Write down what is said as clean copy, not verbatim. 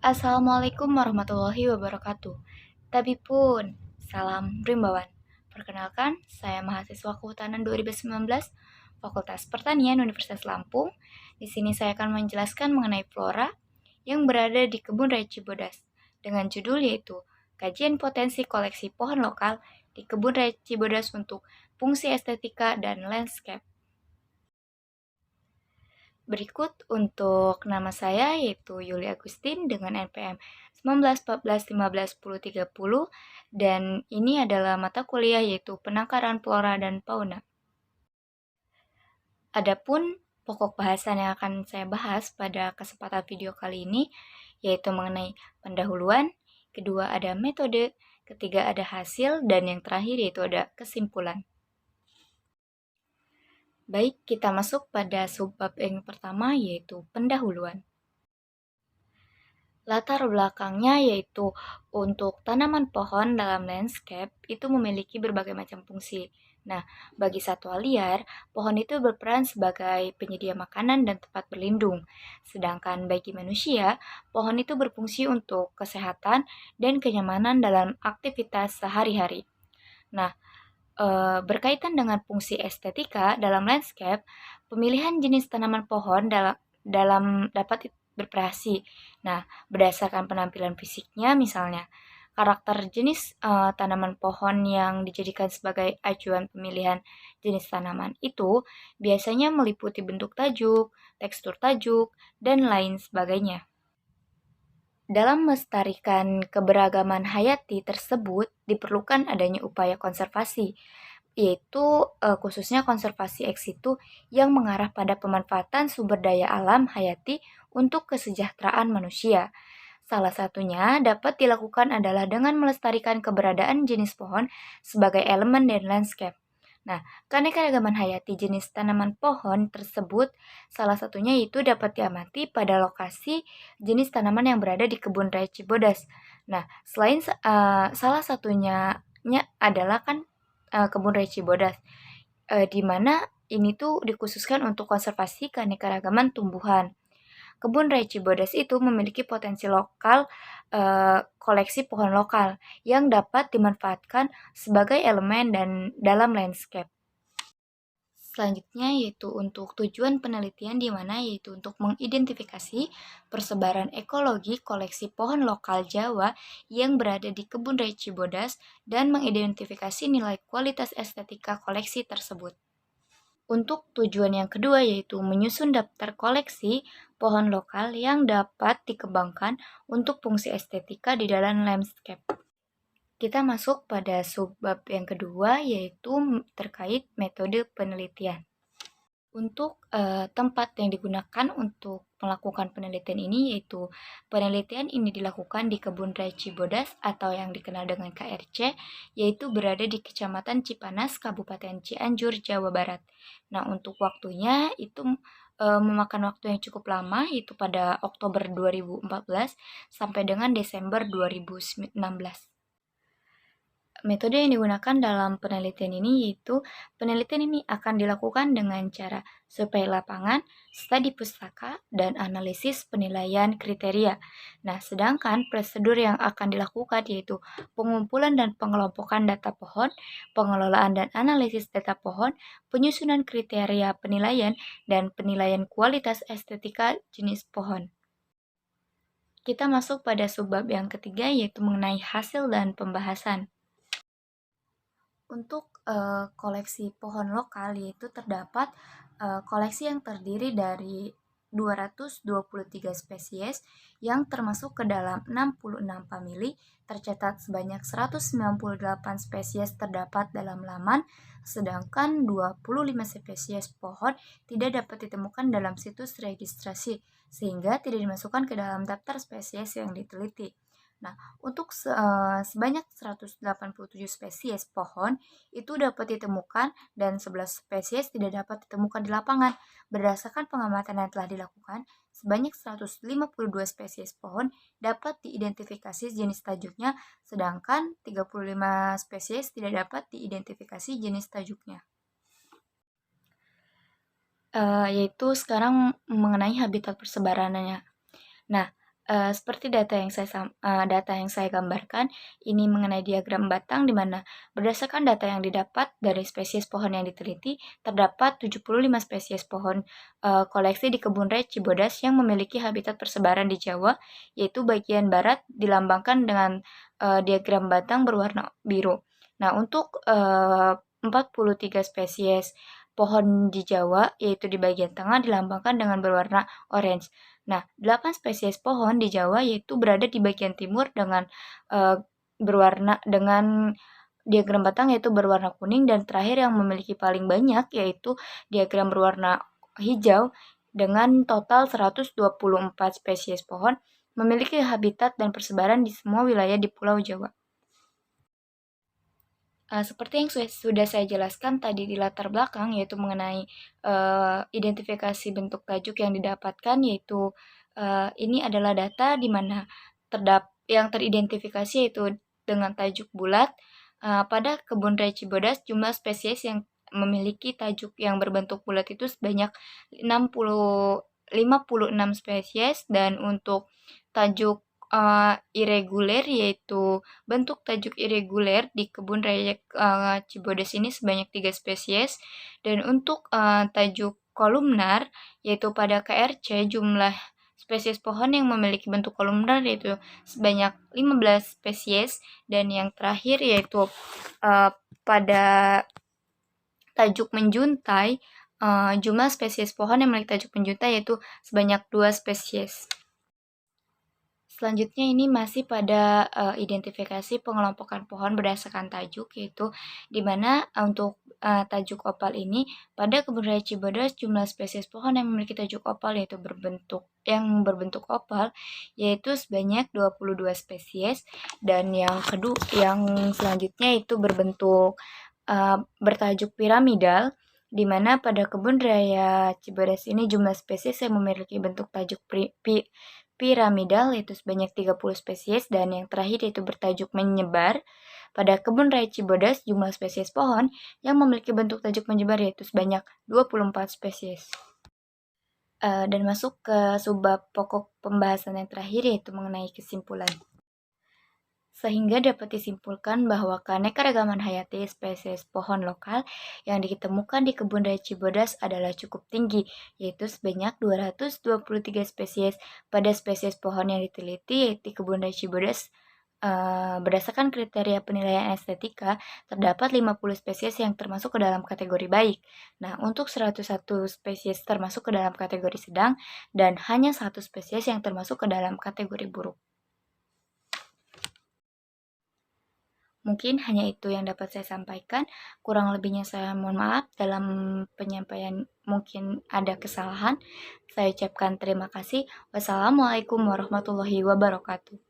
Assalamualaikum warahmatullahi wabarakatuh. Tabipun, salam rimbawan. Perkenalkan, saya mahasiswa Kehutanan 2019, Fakultas Pertanian Universitas Lampung. Di sini saya akan menjelaskan mengenai flora yang berada di Kebun Raya Cibodas dengan judul yaitu Kajian Potensi Koleksi Pohon Lokal di Kebun Raya Cibodas untuk Fungsi Estetika dan Landscape. Berikut untuk nama saya yaitu Yuli Agustin dengan NPM 1914151030 dan ini adalah mata kuliah yaitu Penangkaran Flora dan Fauna. Adapun pokok bahasan yang akan saya bahas pada kesempatan video kali ini yaitu mengenai pendahuluan, kedua ada metode, ketiga ada hasil, dan yang terakhir yaitu ada kesimpulan. Baik, kita masuk pada subbab yang pertama yaitu pendahuluan. Latar belakangnya yaitu untuk tanaman pohon dalam landscape itu memiliki berbagai macam fungsi. Nah, bagi satwa liar, pohon itu berperan sebagai penyedia makanan dan tempat berlindung. Sedangkan bagi manusia, pohon itu berfungsi untuk kesehatan dan kenyamanan dalam aktivitas sehari-hari. Nah, berkaitan dengan fungsi estetika dalam landscape, pemilihan jenis tanaman pohon dalam dapat bervariasi. Nah, berdasarkan penampilan fisiknya misalnya, karakter jenis tanaman pohon yang dijadikan sebagai acuan pemilihan jenis tanaman itu biasanya meliputi bentuk tajuk, tekstur tajuk, dan lain sebagainya. Dalam melestarikan keberagaman hayati tersebut diperlukan adanya upaya konservasi, yaitu khususnya konservasi ex situ yang mengarah pada pemanfaatan sumber daya alam hayati untuk kesejahteraan manusia. Salah satunya dapat dilakukan adalah dengan melestarikan keberadaan jenis pohon sebagai elemen dan landscape. Nah, keanekaragaman hayati jenis tanaman pohon tersebut salah satunya itu dapat diamati pada lokasi jenis tanaman yang berada di Kebun Raya Cibodas. Nah, selain salah satunya adalah kan Kebun Raya Cibodas, di mana ini tuh dikhususkan untuk konservasi keanekaragaman tumbuhan. Kebun Raya Cibodas itu memiliki potensi lokal koleksi pohon lokal yang dapat dimanfaatkan sebagai elemen dan dalam landscape. Selanjutnya yaitu untuk tujuan penelitian di mana yaitu untuk mengidentifikasi persebaran ekologi koleksi pohon lokal Jawa yang berada di Kebun Raya Cibodas dan mengidentifikasi nilai kualitas estetika koleksi tersebut. Untuk tujuan yang kedua yaitu menyusun daftar koleksi pohon lokal yang dapat dikembangkan untuk fungsi estetika di dalam landscape. Kita masuk pada subbab yang kedua yaitu terkait metode penelitian. Untuk tempat yang digunakan untuk melakukan penelitian ini yaitu penelitian ini dilakukan di Kebun Raya Cibodas atau yang dikenal dengan KRC, yaitu berada di Kecamatan Cipanas, Kabupaten Cianjur, Jawa Barat. Nah, untuk waktunya itu memakan waktu yang cukup lama, yaitu pada Oktober 2014 sampai dengan Desember 2016. Metode yang digunakan dalam penelitian ini yaitu penelitian ini akan dilakukan dengan cara survei lapangan, studi pustaka, dan analisis penilaian kriteria. Nah, sedangkan prosedur yang akan dilakukan yaitu pengumpulan dan pengelompokan data pohon, pengelolaan dan analisis data pohon, penyusunan kriteria penilaian, dan penilaian kualitas estetika jenis pohon. Kita masuk pada subbab yang ketiga yaitu mengenai hasil dan pembahasan. Untuk koleksi pohon lokal yaitu terdapat koleksi yang terdiri dari 223 spesies yang termasuk ke dalam 66 famili, tercatat sebanyak 198 spesies terdapat dalam laman, sedangkan 25 spesies pohon tidak dapat ditemukan dalam situs registrasi, sehingga tidak dimasukkan ke dalam daftar spesies yang diteliti. Nah, untuk sebanyak 187 spesies pohon itu dapat ditemukan dan 11 spesies tidak dapat ditemukan di lapangan. Berdasarkan pengamatan yang telah dilakukan, sebanyak 152 spesies pohon dapat diidentifikasi jenis tajuknya, sedangkan 35 spesies tidak dapat diidentifikasi jenis tajuknya. Yaitu sekarang mengenai habitat persebarannya. Nah, Seperti data yang saya gambarkan, ini mengenai diagram batang di mana berdasarkan data yang didapat dari spesies pohon yang diteliti, terdapat 75 spesies pohon koleksi di Kebun Raya Cibodas yang memiliki habitat persebaran di Jawa, yaitu bagian barat dilambangkan dengan diagram batang berwarna biru. Nah, untuk 43 spesies pohon di Jawa, yaitu di bagian tengah dilambangkan dengan berwarna orange. Nah, 8 spesies pohon di Jawa yaitu berada di bagian timur dengan berwarna dengan diagram batang yaitu berwarna kuning, dan terakhir yang memiliki paling banyak yaitu diagram berwarna hijau dengan total 124 spesies pohon memiliki habitat dan persebaran di semua wilayah di Pulau Jawa. Seperti yang sudah saya jelaskan tadi di latar belakang, yaitu mengenai identifikasi bentuk tajuk yang didapatkan, yaitu ini adalah data di mana yang teridentifikasi yaitu dengan tajuk bulat. Pada Kebun Raya Cibodas, jumlah spesies yang memiliki tajuk yang berbentuk bulat itu sebanyak 56 spesies, dan untuk tajuk irreguler, yaitu bentuk tajuk irreguler di Kebun Raya Cibodas ini sebanyak 3 spesies, dan untuk tajuk kolumnar, yaitu pada KRC jumlah spesies pohon yang memiliki bentuk kolumnar yaitu sebanyak 15 spesies, dan yang terakhir yaitu pada tajuk menjuntai, jumlah spesies pohon yang memiliki tajuk menjuntai yaitu sebanyak 2 spesies. Selanjutnya ini masih pada identifikasi pengelompokan pohon berdasarkan tajuk, yaitu di mana untuk tajuk opal ini pada Kebun Raya Cibodas jumlah spesies pohon yang memiliki tajuk opal yaitu berbentuk opal yaitu sebanyak 22 spesies, dan yang selanjutnya itu bertajuk piramidal, di mana pada Kebun Raya Cibodas ini jumlah spesies yang memiliki bentuk tajuk piramidal yaitu sebanyak 30 spesies, dan yang terakhir yaitu bertajuk menyebar. Pada Kebun Raya Cibodas jumlah spesies pohon yang memiliki bentuk tajuk menyebar yaitu sebanyak 24 spesies. Dan masuk ke subbab pokok pembahasan yang terakhir yaitu mengenai kesimpulan. Sehingga dapat disimpulkan bahwa keanekaragaman hayati spesies pohon lokal yang ditemukan di Kebun Raya Cibodas adalah cukup tinggi, yaitu sebanyak 223 spesies pada spesies pohon yang diteliti yaitu Kebun Raya Cibodas. Berdasarkan kriteria penilaian estetika, terdapat 50 spesies yang termasuk ke dalam kategori baik. Nah, untuk 101 spesies termasuk ke dalam kategori sedang, dan hanya 1 spesies yang termasuk ke dalam kategori buruk. Mungkin hanya itu yang dapat saya sampaikan. Kurang lebihnya saya mohon maaf, dalam penyampaian mungkin ada kesalahan. Saya ucapkan terima kasih. Wassalamualaikum warahmatullahi wabarakatuh.